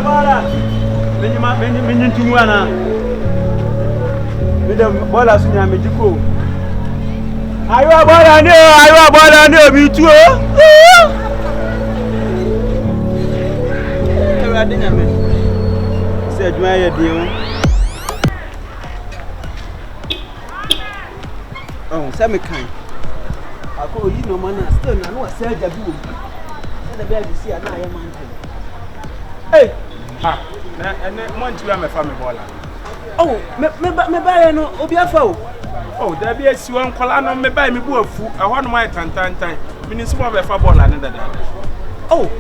Bora. Menyin tumuana. Bidam bola sunya mejiko. Ayiwa bola ni obi tuo. Ewa dinya me. Se adwuma ye de o. Oh, se me kan. Ako yi no man still na no se ajabi o. Se na be abisi ana aye man. Hey, and Montreal me family bola. Oh, me buy no obiafa o. Oh, there be a siwan kola no me buy me bu afu. I want my tan. Meaning small be fa bola na dada. Oh.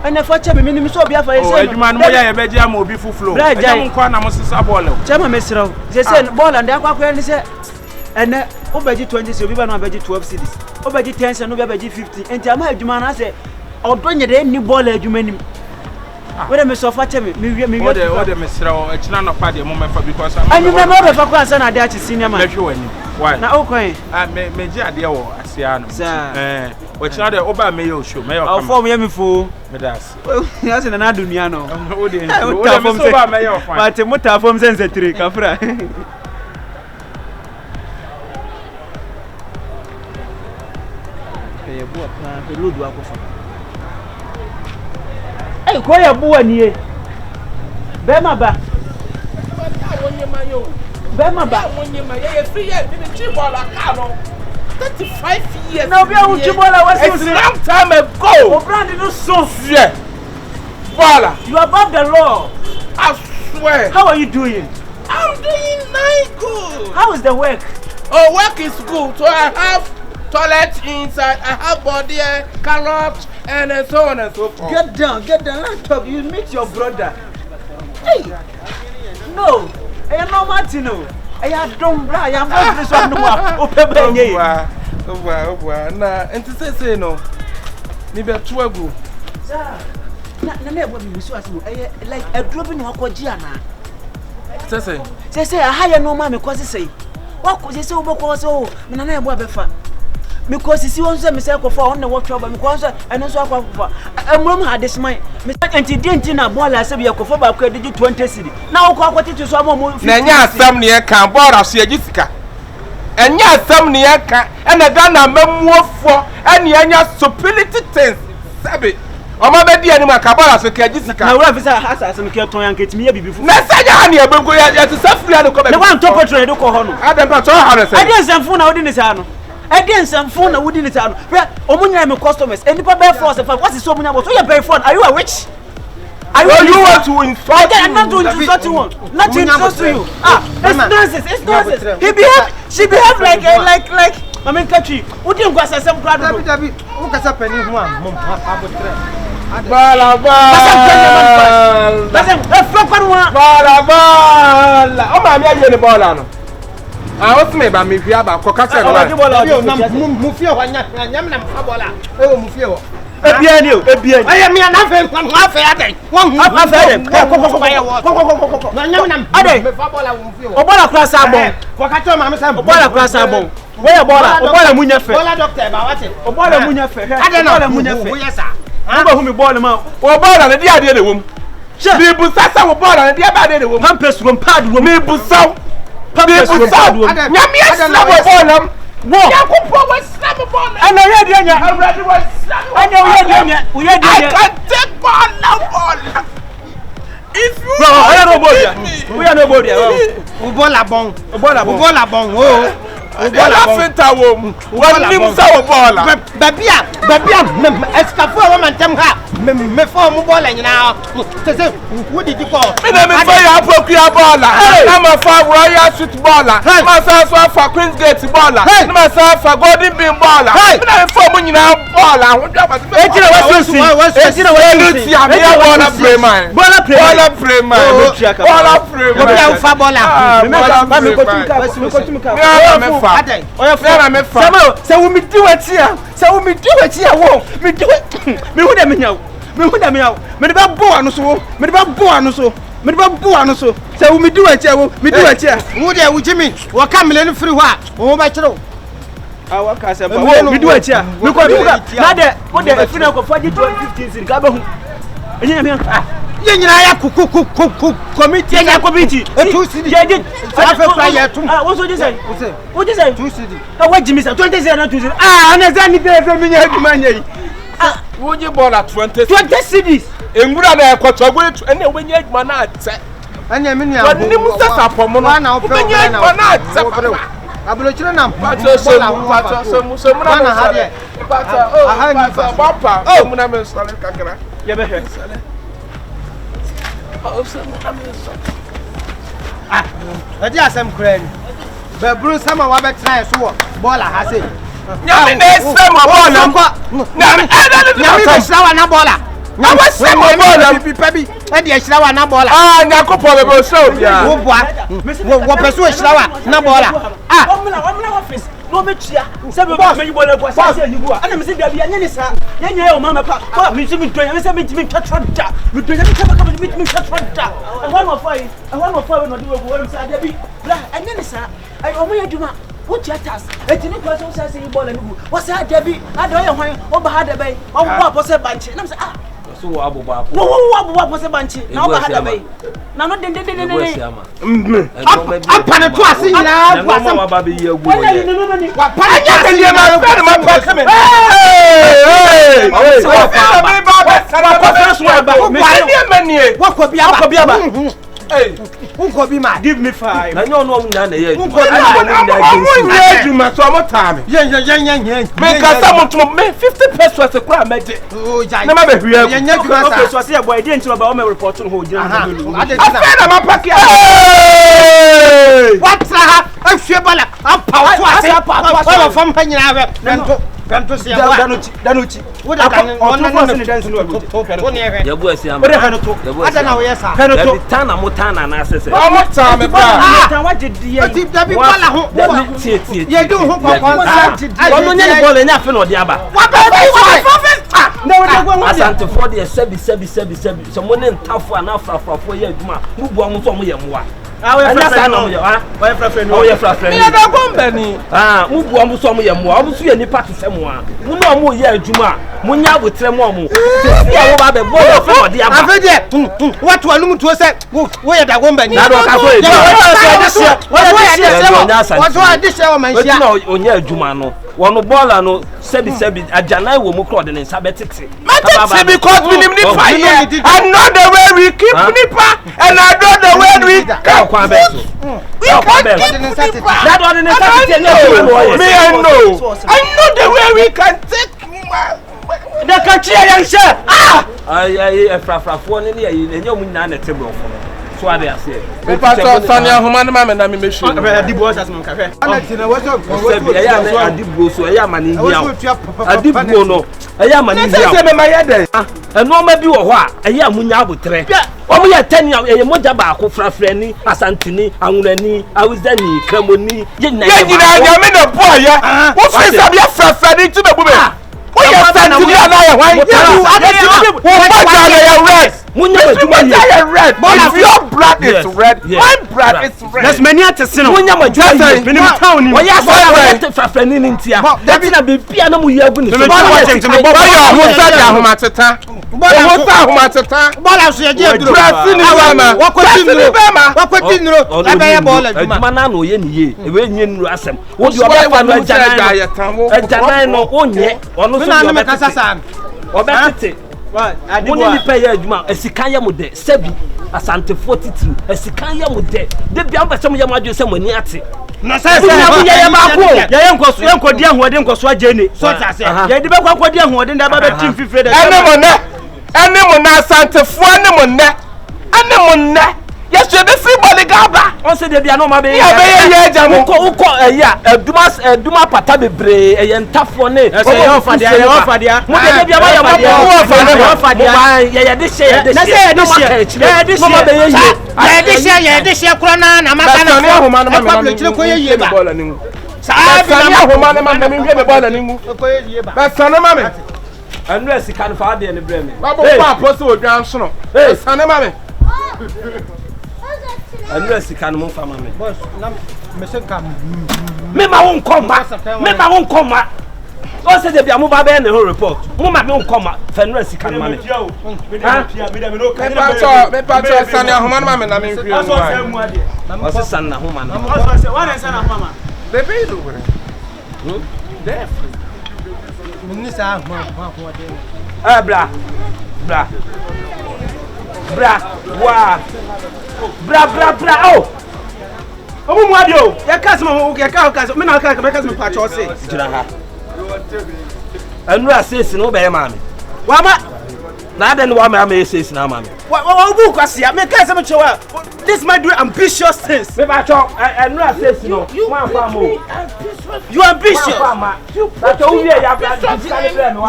And if I tell me minimum so obiafa e say. Oh, eduma no ya ye beji am obi fu flow. E jam kwa na mo sisa bola. Chama mesira o. They say bola nda akwa ni say ene obeji 20 cedis obi ba na obeji 12 cedis. Obeji 10 cedis no be obeji 50. Enti ama eduma na say odonye de ni bola eduma nim. Where me so fache me Order me sira e china no pa de mo me fa because I'm you remember be fa kwa say na de achi senior man. Me hwe wani. Why? Na okwan. Me ji ade wo asia no. We china de oba me yo show me yo come. Form me fo. Me das. You say na dunia no. O de me so ba me yo fine. But motor form sense 3 kafra. Yeboah pa pe lodu akofa. Hey, Kohwiegu ni Berma ba. Berma ba. You free here, me cheap bola car no. 35 years. Now be a cheap bola was it's long time ago. O brand no so. Yeah. Bola. You are above the law. I swear. How are you doing? I'm doing nice good. How is the work? Oh, work is good. So I have toilet inside, I have body, carrots, and so on and so forth. Get down, let's talk. You meet your brother. Hey, no, I no Martino. I don't bra, I am not this one. Oh, nah, and to say no, maybe a Kohwiegu. Sir, what we so like a drop in Hokogiana. Say, I hire no mammy because say, what could you say about so? Nana Wabefa. Because you see one say myself for on the work trouble because and also a mom had this mind. Mr. Anti didn't na bola say you for back credit 20 cedi. Now what to some more. Nanya some near can board of Jessica. And ya some near can and a gun number for any stupidity things. Sabi. O ma be di anima ka bola so ka Jessica. Na we visa hasa some ke ton yanket me before. Na sanya ani ebego ya to safri an ko be. The one top portrait do ko ho no. Adam pa to ha na say. I dey samfo na wodi ni sa no. Again, some phone and wouldn't it. Omunya customers. And people bear force. What is so much? So you're very fun. Are you a witch? Are you want to insult? I'm not doing to insult you. Not to insult you. It's nonsense. It's nonsense. She behave like. I mean, country. What do you go as some crowd? What's happening? Bala. Oh, my, I'm ball. I was made by me about Coca-Cola. Mufio, Bola. Oh, Mufio. I am nothing from half a day. One half a day. Obola class abon. Wakato mama sam. Obola class abon. Where Obola munya fe. Bola doctor ba wate. Obola munya fe. Obola munya fe. Wo yesa. Ngo hu me ball ma. Obola na dia de wom. Me busasa obola na dia ba de wom. Pampers wom pad wom. Me busaw. Pampers wom pad wom. Nyame asla obola. Wo. Yakopo was slap obola. Ana we de nya. Already was slap. Ana we de nya. We de nya. I can take ball now. If you we are nobody. Obola bon. Oh. Obola feta wom. One nim sa obola. Babia, escafo wa mantem ha. Me for mo bola nyina. Say, what did you call? Me na me fire apokua bola. Na ma fa Royal Street bola. Ma sa so fa Queen's Gate bola. Na ma sa fa Golden Bean bola. Me na me for mo nyina bola. Ho dwa ba. Etina Bolapreman. Babia fa bola. Me fa. Say we me do it here. Wo. Me do it. Me hu dem nyaw. Me hu dem nyaw. Me de ba bo anu so. Say we me do it here. Me do it here. Wo de wo jimi. Wo ka mele no free ho a. Wo ba kire. Awa ka se ba. We do a chia. We ko do na de what the free ko 2015 ka ba hu. Enye me ye nyina ya committee ya committee. Two city. Ye did. Afa fa ya tum. What so you say? What you say? 2 city. What Jimmy say? 20 cedi na 2 cedi. Ana za ni be me nya aduma nya. Wo je bola 20 cedis. Engura na ekoto gwe ene we nya aduma na ate. Anya me nua. Wani mu sasa pomo no. We nya aduma na ate. Abulo chire na pato so na hade. Pato papa. Oh mu na me sale kakra. Ye be hwe. Adi asem kura ni. Be buru sama wa be try so bola ha say. Nyame na sama bola nko. Nyame be shirawa na bola. Nyame sama bola pipa bi. E de shirawa na bola. Ah nyakopo be bo show bia. Wo boa. Wo peso shirawa na bola. Omna office. No be tia. Se be ba me bola kwa sa Yeboah. Ana me se bia bia nya ni sa. Nya e o mama pa. Ko me se me tonya me se me twatwa da. Me tonya me kaba me twatwa da. Ahwa no fa no de wo wo sa da bi. Bra anya ni sa. Ai o mo ya duma. Wo tia tas. E ti ni kwa so sa se Yeboah ni bu. Wo sa da bi. Ada o ye hwan. O ba ha da bai. O bo apo se banche. Na me se so wo aboba apo. Wo apo se banche. Na o ba ha da bai. Na no den. Apa na to ase nyina kwa sama ba be ye gu. Wa pa anya de dia ma fa ma pa se me. Give me 5. Na nyo no nya na ye. Aduma so mo time. Ye. Me ka sa mo to me 50 pesos e kura me de. Na ma be hwia. Ye nya duma sa. So say boy dey ntino ba o me report no ho gina. Afena ma pa kia. What ha? Ahwe bala. Apa to ase. Apa fam ha nyina we. Kanto sia wa. Danuchi. Wo da kan on no se dance no we. Wo ne he. Yeboah si ama. Wo de ha no to. Ada na wo yesa. Ha no to. Tana mo tana na asese. O mo ta me bra. Ta wa didi ye. Ti da bi bala ho. Tie. Ye do ho kokon. Ono nya ni ball nya fe no de aba. Wa ba bi. Na wo de gwa mo. Asante for de sebi. So mo ne ntafo ana frafrafo ye adwuma. Mu bu am so mo ye moa. Anya sa no. Wa frafre no. Wa frafre no. Me da gomba ni. Mu bu am so mo ye moa. Obu so ye nipa te semo a. Mu no mo ye adwuma. Mu nya abotre mo mo. Ti ya wo ba be ball fe no de aba. Afede. What wa lumu to say. Wo ye da gomba ni. Na do ka so e. What this year o man sia. Wetin na onye adwuma no. Wono ball no sebi ajana wo mu crowd ne nsa betete. Matete because we nim nipa here. I know the way we keep nipa and I know the way we ka kwa be so. We can't keep nipa. That one ne sa Me I know. I know the way we can take the country yan share. Ay frafrafo ne ne enye mu nyina na table fo. So ade ase. Me pastor Sonia Homa na me na me meshi. Adibo asas mo kafe. Tina wo so. Eya na adibo so eya mani hia. Adibo no. Eya mani hia. Se me ma ye dey. Eno ma bi wo ho a eya munya abotre. Omo ye tani eye moja ba ko frafra ni asantini anwurani awuzani kramoni ye nyina ye nyina nya me na bo ye. Wo fi sabia frafra ni tu be bu me. Wo ye santini ana ye hwan. Wo red. Munya majuma ye red. If your blood is red, my blood is red. There's many atesino. Munya majuma ye. Minim town ni. Wo ya so frafra ni ntia. That na be bia na mu ye agu ni. Wo ya ho sa ya ho mateta. Wo sa ho mateta. Bola so ye je duro. Brasi ni Berma. Wakwati nro. Ebe ye bola duma na no ye ni ye. Ewe nye nru asem. Wo di oba fa no ajana no onye. Ono so na me kasa san. Obetete. Woni nipa ye adwuma asikan ye mo de sebi asante 42 asikan ye mo de bia mba sem ye mo adwe sem ani ate na sai ye ba ko ye nkodi ahode nkoso agene so tase ye de be kwa kodi ahode nda ba be team fifre de ene mo na asante fo ene mo ne yesu be free body gaba on se de bia no ma be ye eja mo uko eya eduma pata bebre eye ntafo ne ese ye ofadia mo de bia ba ya ofadia ye de she na se ye de she ye de she kura na maka na ahoma no ma me chire ko ye ba bola ni mu sa bi na ahoma no ma me hwe bola ni mu ko ye ba ba sane ma me anu asika no fa de ne bre me ba bo pa poso odwan so no sane ma me anu asika no mo fa ma me boss Me ma won come. O se de bia mo ba be ne ho report. Mo ma me won come. Fenra sika ma me. Me pa cho sane ahoma no ma me na me hwie. O se san na homa no. O se wa na san na homa. Bebe do wore. Def. Minisa ma Bra. Wa. Bra. Oh. Omo mu ade o. Ya ka se mo ya ka me na ka me pa cho se. Jira ha. Anura says no be ma me. Wa ma na den wa me says na ma me. Wa bu kwase ya me ka se me chewa. This might do ambitious things. Me ba cho Anura says no. Wa fa mo. You ambitious.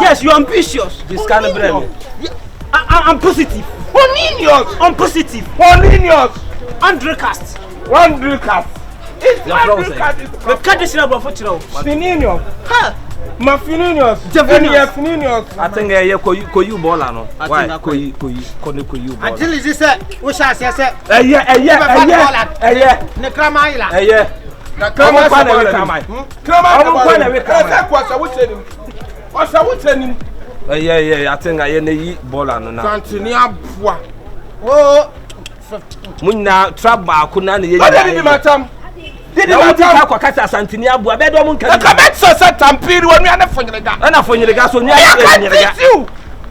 Yes, you ambitious. This kind of brain. I'm positive. I'm positive. Undercast. One drill cast. It's undercast. The cat is not for you. Fininius. Ha. Ma Fininius. Fininius. I think I koyu baller no. Why? Koyu baller. until is this we shall say ne kramaila Na krama I think I need baller no na. Santinia boa. oh Munna trap ba kuna ne ye. Did matam. Did matam kwa kasa Santini abu abedo mun kan. Ka bet so tampiri wonu ane fonyerega. Ana fonyerega so nya fonyerega.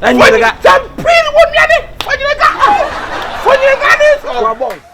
Fonyerega tampiri wonu ane fonyerega. Fonyerega ni so.